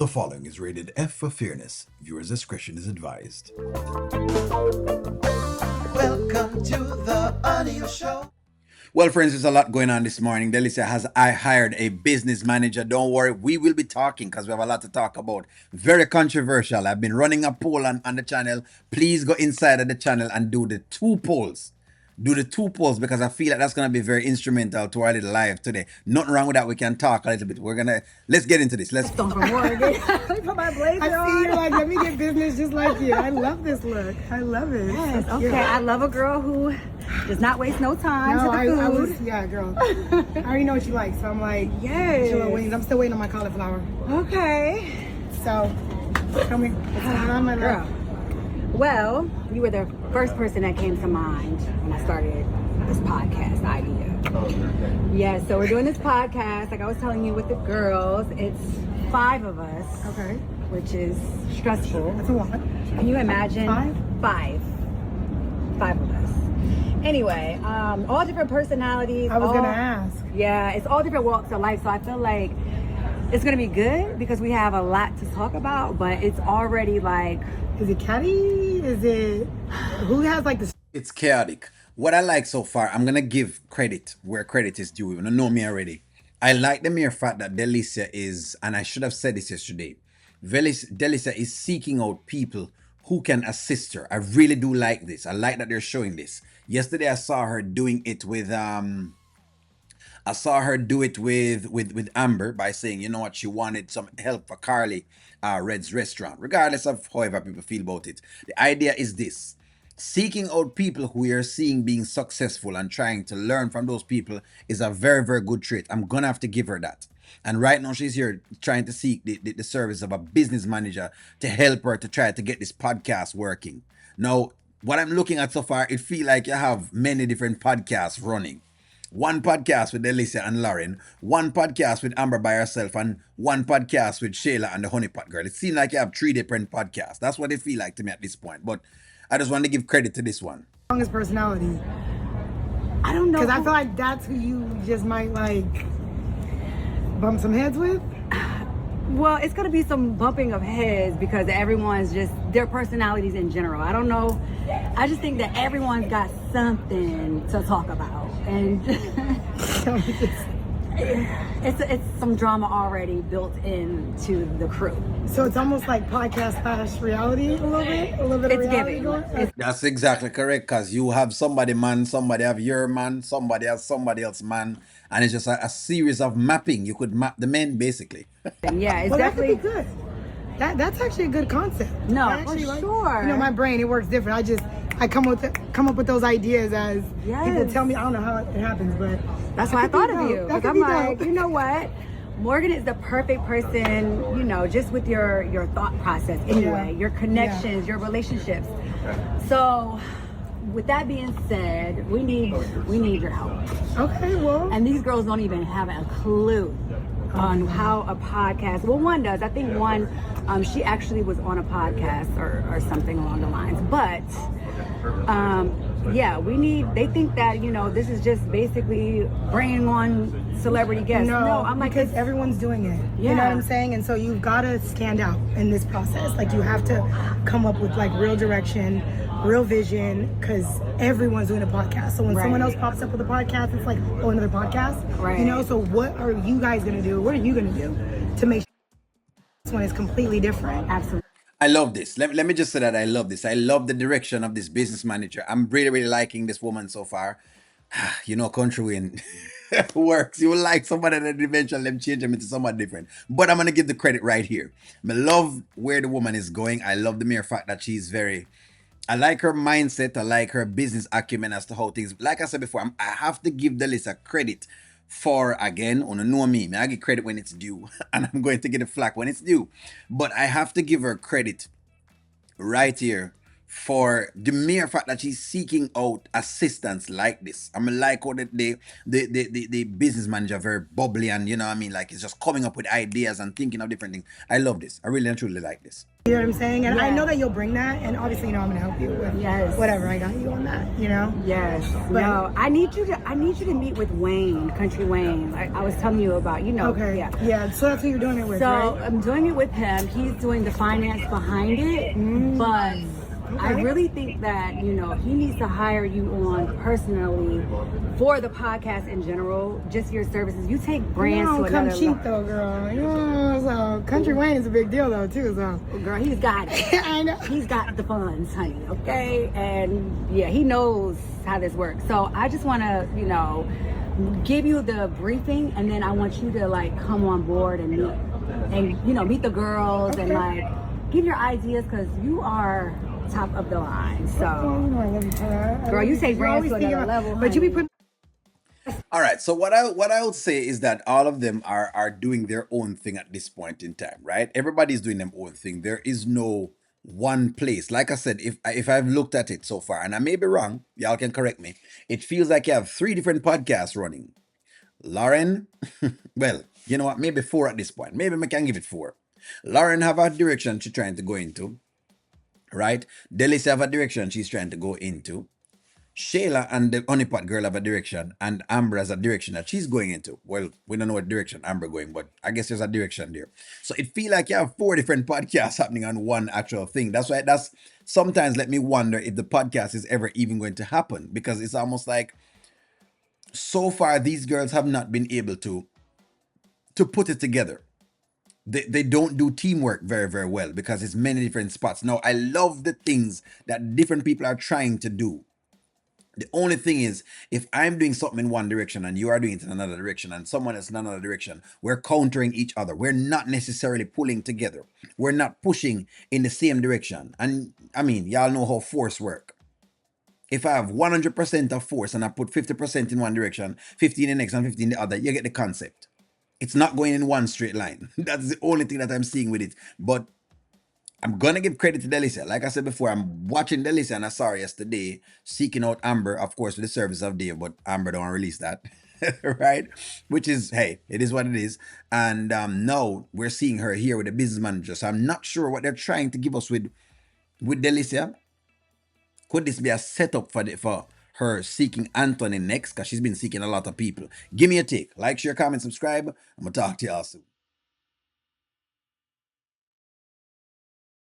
The following is rated F for fairness. Viewers' discretion is advised. Welcome to the audio show. Well, friends, there's a lot going on this morning. Delicia has hired a business manager. Don't worry, we will be talking because we have a lot to talk about. Very controversial. I've been running a poll on the channel. Please go inside of the channel and do the two polls. Do the two polls because I feel like that's going to be very instrumental to our little live today. Nothing wrong with that. We can talk a little bit. Let's get into this. Let's Put my blazer I on. see you're like, let me get business just like you. I love this look. I love it. Yes, So okay. cute. I love a girl who does not waste no time No, to the I food. was, yeah, girl. I already know what you like, so I'm like, Yes. chill wings. I'm still waiting on my cauliflower. Okay. So, tell me what's going on, my Girl. love. Well, you were the first person that came to mind when I started this podcast idea. Yeah, so we're doing this podcast. Like I was telling you with the girls, it's 5 of us, Okay, which is stressful. that's a lot. Can you imagine? 5? 5. 5 of us. Anyway, all different personalities. I was all- gonna ask. Yeah, it's all different walks of life. So I feel like it's gonna be good because we have a lot to talk about, but it's already like, Is it catty? Is it, who has like the It's chaotic. What I like so far, I'm gonna give credit where credit is due. You know me already. I like the mere fact that Delicia is, and I should have said this yesterday, Delicia is seeking out people who can assist her. I really do like this. I like that they're showing this. Yesterday I saw her doing it with with Amber by saying, you know what, she wanted some help for Carly Red's restaurant, regardless of however people feel about it. The idea is this: seeking out people who we are seeing being successful and trying to learn from those people is a very, very good trait. I'm gonna have to give her that. And right now she's here trying to seek the service of a business manager to help her to try to get this podcast working. Now, what I'm looking at so far, it feel like you have many different podcasts running. One podcast with Delicia and Lauren, one podcast with Amber by herself, and one podcast with Shayla and the Honeypot Girl. It seems like you have 3 different podcasts. That's what it feel like to me at this point. But I just want to give credit to this one. strongest personality? I don't know. Because I feel like that's who you just might like bump some heads with. Well, it's gonna be some bumping of heads because everyone's just their personalities in general. I don't know. I just think that everyone's got something to talk about, and it's some drama already built into the crew. So it's almost like podcast slash reality a little bit of It's reality giving. going. It's That's exactly correct, because you have somebody man, somebody have your man, somebody has somebody else man, and it's just a series of mapping. You could map the men basically. yeah, it's Well, that could definitely be good. That's actually a good concept. No, I actually for sure. You know, my brain, it works different. I come up with those ideas as Yes. people tell me. I don't know how it happens, but That's that why I could be thought of dope. you. That Because could I'm be like, dope. you know what? Morgan is the perfect person, you know, just with your thought process anyway, Yeah. your connections, your relationships. So with that being said, we need your help. Okay, well, And these girls don't even have a clue on how a podcast, well, one does. I think one, she actually was on a podcast or something along the lines. But yeah, they think that, you know, this is just basically bringing on celebrity guests. No, I'm like, because it's, everyone's doing it. You know Yeah. what I'm saying? And so you've got to stand out in this process. Like you have to come up with like real direction, real vision, because everyone's doing a podcast. So when someone Right. else pops up with a podcast, it's like, oh, another podcast. Right. You know, so what are you guys going to do? What are you going to do to make sure this one is completely different? absolutely. I love this. Let me just say that I love this. I love the direction of this business manager. I'm really, really liking this woman so far. You know, Kountry Wayne works. You will like somebody that eventually them change them into someone different. But I'm gonna give the credit right here. I love where the woman is going. I love the mere fact that she's very. I like her mindset. I like her business acumen as to how things. Like I said before, I have to give Delicia credit for, again, on know me. I give credit when it's due, and I'm going to get a flack when it's due. But I have to give her credit right here for the mere fact that she's seeking out assistance like this. I mean, like how the business manager very bubbly and you know what I mean, like he's just coming up with ideas and thinking of different things. I love this. I really and truly like this. You know what I'm saying? And I Yeah. know that you'll bring that, and obviously, you know, I'm gonna help you with Yes. whatever I got you on that. You know? Yes. But- No, I need you to meet with Wayne, Country Wayne. Like I was telling you about, you know. Okay. Yeah. Yeah. So that's who you're doing it with, So right? I'm doing it with him. He's doing the finance behind it, but I really think that you know he needs to hire you on personally for the podcast in general, just your services. You take brands You to don't come another cheap level. though, girl. You know, so Country Wayne is a big deal though too. So Girl, he's got it. I know. He's got the funds, honey. Okay, and yeah, he knows how this works. So I just want to, you know, give you the briefing, and then I want you to like come on board and meet, and you know, meet the girls and like give your ideas because you are top of the line. Oh, you So, know I love you for that. girl, you take You're brands always to thinking another about- level, But you be honey. putting. All right. So what I would say is that all of them are doing their own thing at this point in time, right? Everybody's doing their own thing. There is no one place. Like I said, if I've looked at it so far, and I may be wrong, y'all can correct me. It feels like you have 3 different podcasts running. Lauren, well, you know what? Maybe 4 at this point. Maybe I can give it 4. Lauren have a direction she's trying to go into, right? Delicia have a direction she's trying to go into. Shayla and the honeypot girl have a direction, and Amber has a direction that she's going into. Well, we don't know what direction Amber going, but I guess there's a direction there. So it feel like you have 4 different podcasts happening on one actual thing. That's why that's sometimes let me wonder if the podcast is ever even going to happen, because it's almost like so far these girls have not been able to put it together. They don't do teamwork very very well because it's many different spots. Now I love the things that different people are trying to do. The only thing is, if I'm doing something in one direction and you are doing it in another direction and someone else in another direction, we're countering each other. We're not necessarily pulling together. We're not pushing in the same direction. And I mean, y'all know how force work. If I have 100% of force and I put 50% in one direction, 50 in the next and 50 in the other, you get the concept. It's not going in one straight line. That's the only thing that I'm seeing with it. But I'm gonna give credit to Delicia. Like I said before, I'm watching Delicia and I saw her yesterday seeking out Amber, of course, with the service of Dave, but Amber don't release that. Right? Which is, hey, it is what it is. And now we're seeing her here with the business manager. So I'm not sure what they're trying to give us with Delicia. Could this be a setup for her seeking Anthony next? Because she's been seeking a lot of people. Give me a take. Like, share, comment, subscribe. I'm gonna talk to y'all soon.